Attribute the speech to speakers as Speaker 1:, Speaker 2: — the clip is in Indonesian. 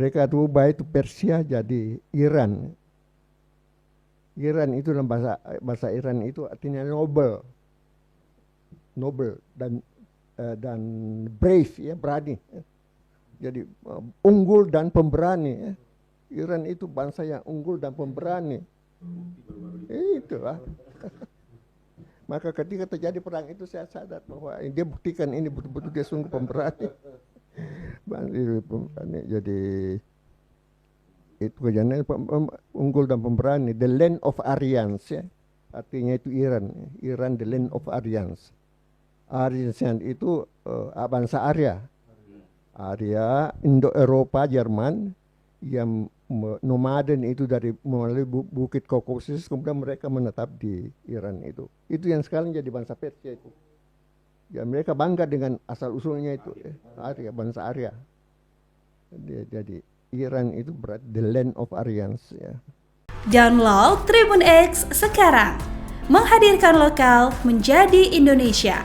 Speaker 1: Mereka rubah itu Persia jadi Iran. Iran itu dalam bahasa Iran itu artinya noble, dan brave, ya, berani. Jadi unggul dan pemberani. Ya. Iran itu bangsa yang unggul dan pemberani. Itulah. Maka ketika terjadi perang itu saya sadar bahwa dia buktikan ini betul-betul dia sungguh pemberani. Jadi itu kejadian unggul dan pemberani. The land of Aryans, ya. Artinya itu Iran. Iran the land of Aryans. Aryans itu bangsa Arya. Arya, Indo-Eropa, Jerman yang nomaden itu dari melalui bukit Kaukasus, kemudian mereka menetap di Iran itu. Itu yang sekarang jadi bangsa Persia itu. Ya, mereka bangga dengan asal usulnya itu, Arya, bangsa Arya. Jadi Iran itu berarti the land of Aryans, ya.
Speaker 2: Download Tribun X sekarang, menghadirkan lokal menjadi Indonesia.